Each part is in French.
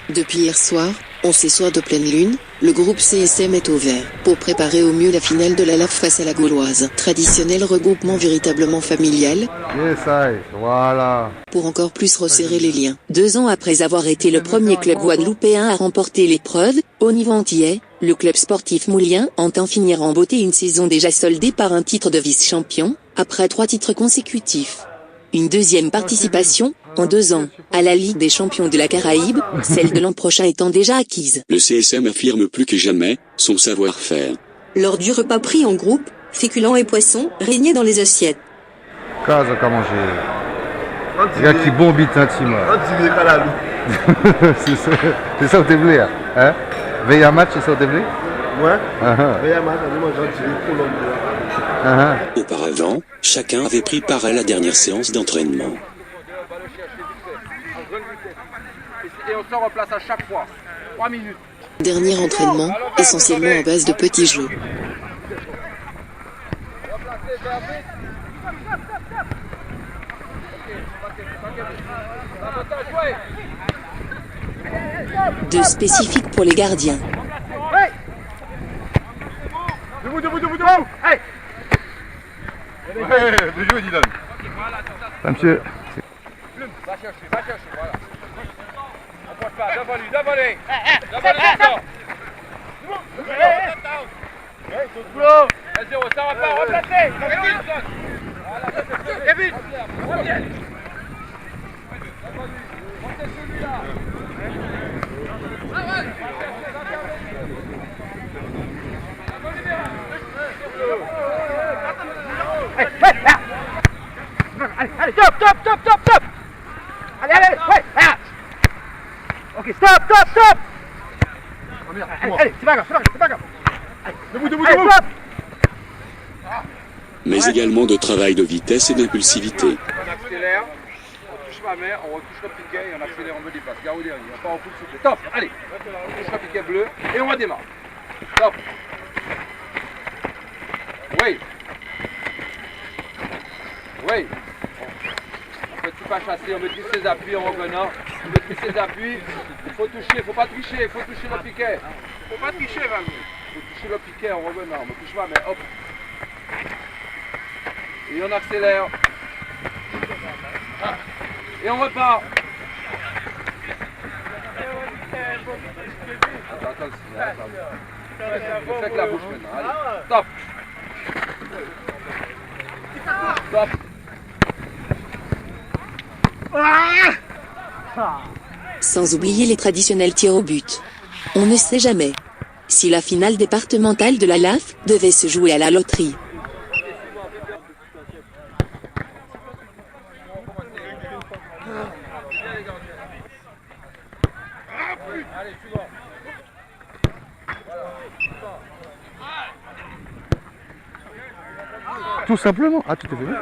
Depuis hier soir, en ces soirs de pleine lune, le groupe CSM est au vert pour préparer au mieux la finale de la LAF face à la Gauloise. Traditionnel regroupement véritablement familial. Voilà. Pour encore plus resserrer les liens. 2 ans après avoir été le premier club guadeloupéen à remporter l'épreuve, au niveau antillais, le club sportif moulien entend finir en beauté une saison déjà soldée par un titre de vice-champion, après 3 titres consécutifs. Une deuxième participation, en 2 ans, à la Ligue des champions de la Caraïbe, celle de l'an prochain étant déjà acquise. Le CSM affirme plus que jamais son savoir-faire. Lors du repas pris en groupe, féculents et poissons régnaient dans les assiettes. Casa qu'à manger. Gars qui bombite intime. C'est ça où t'es voulu, hein? Veille à match, c'est ça où t'es voulu? Ouais. Veille à match, on mange un Colombie. Auparavant, chacun avait pris part à la dernière séance d'entraînement. Et on se replace à chaque fois. 3 minutes. Dernier entraînement, essentiellement à base de petits jeux. De spécifiques pour les gardiens. Debout. Hey. Ouais, de jouer, Dylan. Monsieur. Va chercher, voilà. On porte pas, devant lui. Maintenant. Vas-y, ça va pas, replacer. Kevin. Reviens. Montez celui-là. Allez, stop. Allez, ouais. Ok, stop. Allez, c'est pas grave. Debout. Allez, stop. Mais également de travail de vitesse et d'impulsivité. On accélère, on touche ma main, on retouche le piquet et on accélère, on me dépasse. Garde au dernier, on part en coup de souffle. Top, allez, on touche le piquet bleu et on redémarre. Top. Oui. On ne peut pas chasser, on maîtrise ses appuis en revenant. On maîtrise ses appuis, il faut toucher, faut pas tricher, il faut toucher le piquet. Faut pas tricher, Valmy. Il faut toucher le piquet en revenant, on touche ma main, hop. Et on accélère. Et on repart. Attends. Je fais que la bouche maintenant. Allez, stop. Sans oublier les traditionnels tirs au but. On ne sait jamais si la finale départementale de la LAF devait se jouer à la loterie. Tout simplement. Ah, tout est venu.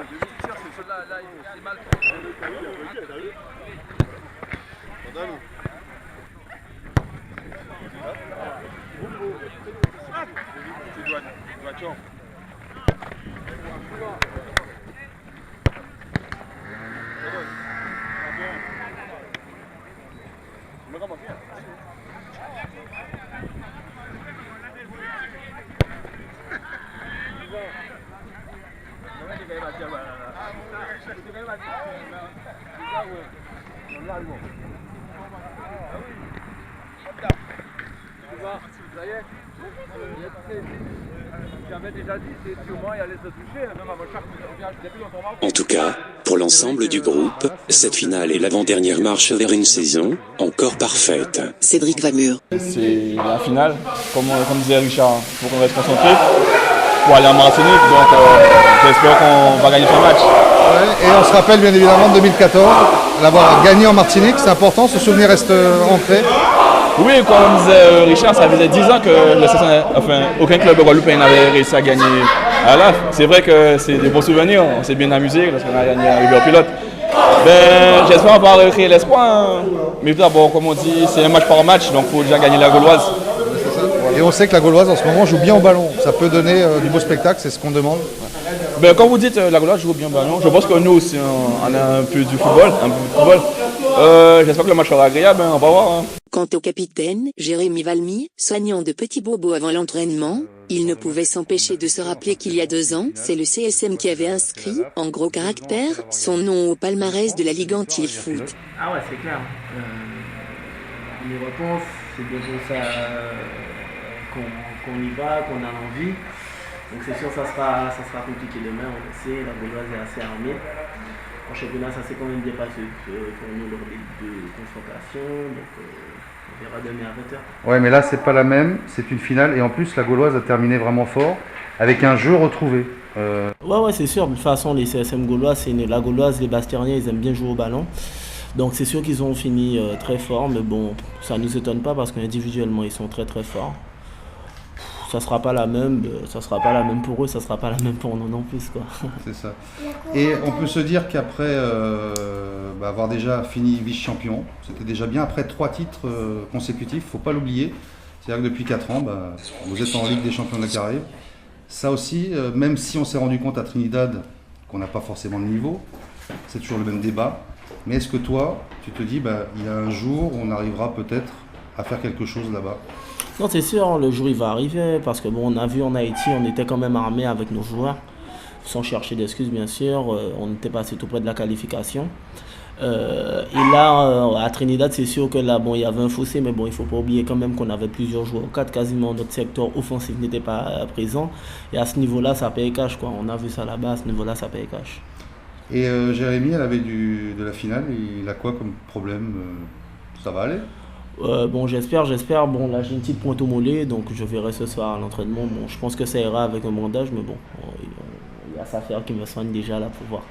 En tout cas, pour l'ensemble du groupe, cette finale est l'avant-dernière marche vers une saison encore parfaite. Cédric Vamur. C'est la finale, comme disait Richard, il faut qu'on reste concentré pour aller en Martinique, donc j'espère qu'on va gagner ce match. Ouais, et on se rappelle bien évidemment de 2014, l'avoir gagné en Martinique, c'est important, ce souvenir reste ancré. Oui, comme disait Richard, ça faisait 10 ans que aucun club guadeloupéen n'avait réussi à gagner à la LAF. C'est vrai que c'est des bons souvenirs, on s'est bien amusé lorsqu'on a gagné à Rivière Pilote. J'espère qu'on va recréer l'espoir, mais d'abord, comme on dit, c'est un match par match, donc il faut déjà gagner la Gauloise. Et on sait que la Gauloise en ce moment joue bien au ballon, ça peut donner du beau spectacle, c'est ce qu'on demande. Comme vous dites, la Gauloise joue bien au ballon, je pense que nous aussi on a un peu du football, J'espère que le match sera agréable, on va voir. Quant au capitaine, Jérémy Valmy, soignant de petits bobos avant l'entraînement, il ne pouvait s'empêcher de se rappeler qu'il y a 2 ans, c'est le CSM qui avait inscrit, en gros caractères, son nom au palmarès de la Ligue anti-foot. Ah ouais, c'est clair. Les réponses, c'est bien pour ça qu'on y va, qu'on a l'envie. Donc c'est sûr, ça sera compliqué demain, on le sait, la Gauloise est assez armée. En championnat, ça s'est quand même bien passé pour nous lors des 2 confrontations. Donc on verra demain à 20h. Ouais, mais là, c'est pas la même, c'est une finale. Et en plus, la Gauloise a terminé vraiment fort, avec un jeu retrouvé. Ouais, c'est sûr. De toute façon, les CSM Gaulois, la Gauloise, les Basterniens, ils aiment bien jouer au ballon. Donc c'est sûr qu'ils ont fini très fort, mais bon, ça ne nous étonne pas parce qu'individuellement, ils sont très très forts. Ça sera pas la même pour eux, ça sera pas la même pour nous non plus, quoi. C'est ça. Et on peut se dire qu'après avoir déjà fini vice-champion, c'était déjà bien après 3 titres consécutifs, faut pas l'oublier. C'est-à-dire que depuis 4 ans, vous êtes en Ligue des Champions de la Caraïbe. Ça aussi, même si on s'est rendu compte à Trinidad qu'on n'a pas forcément le niveau, c'est toujours le même débat. Mais est-ce que toi, tu te dis, il y a un jour où on arrivera peut-être à faire quelque chose là-bas? Non, c'est sûr, le jour il va arriver, parce que bon, on a vu en Haïti, on était quand même armés avec nos joueurs, sans chercher d'excuses bien sûr, on était passé tout près de la qualification. Et là, à Trinidad, c'est sûr que là, il y avait un fossé, mais bon, il ne faut pas oublier quand même qu'on avait plusieurs joueurs au 4, quasiment notre secteur offensif n'était pas présent. Et à ce niveau-là, ça paye cash, quoi. On a vu ça là-bas, à ce niveau-là, ça paye cash. Et Jérémy, elle avait de la finale, il a quoi comme problème? Ça va aller? J'espère. Bon, là, j'ai une petite pointe au mollet, donc je verrai ce soir à l'entraînement. Bon, je pense que ça ira avec un bandage, mais bon, il y a sa affaire qui me soigne déjà là pour voir.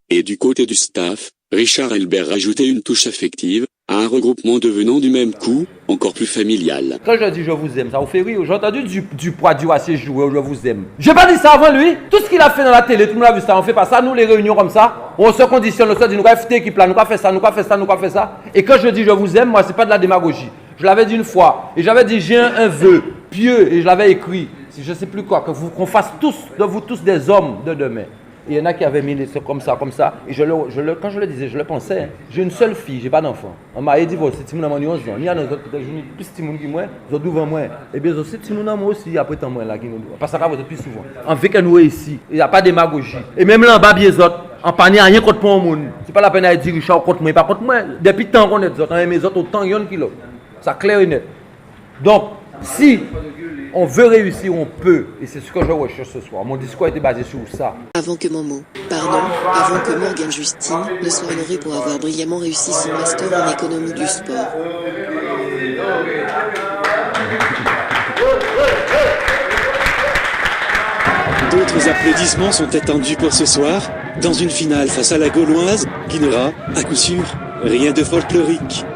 Et du côté du staff, Richard Elbert rajoutait une touche affective, à un regroupement devenant du même coup, encore plus familial. Quand je dis je vous aime, ça vous fait rire. J'ai entendu du poids du assez jouer, je vous aime. J'ai pas dit ça avant lui. Tout ce qu'il a fait dans la télé, tout le monde a vu ça. On fait pas ça, nous les réunions comme ça. On se conditionne, on se dit nous avons fait équipe là, nous avons fait ça, nous avons fait ça, nous avons fait ça. Et quand je dis je vous aime, moi c'est pas de la démagogie. Je l'avais dit une fois, et j'avais dit j'ai un vœu pieux, et je l'avais écrit, je sais plus quoi, qu'on fasse tous, de vous tous des hommes de demain. Il y en a qui avaient mis les trucs comme ça. Et quand je le disais, je le pensais. Hein. J'ai une seule fille, j'ai pas d'enfant. On m'a divorcé, si mon amour 11 ans. Il y a d'autres peut-être plus de monde qui moi, d'autres devant moi. Et bien aussi, si mon amour aussi après tant moi là qui nous doit. Parce que ça va plus souvent. En fait que nous ici, il n'y a pas de démagogie. Et même là en bas bien autres, en panier rien contre mon monde. C'est pas la peine à dire Richard contre moi, pas contre moi. Depuis tant qu'on est autres, on aime les autres autant yon qu'il a. Ça clair et net. Donc, si on veut réussir, on peut. Et c'est ce que je recherche ce soir. Mon discours était basé sur ça. Avant que Morgane Justine ne soit honorée pour avoir brillamment réussi son master en économie du sport. D'autres applaudissements sont attendus pour ce soir, dans une finale face à la Gauloise, qui n'aura, à coup sûr, rien de folklorique.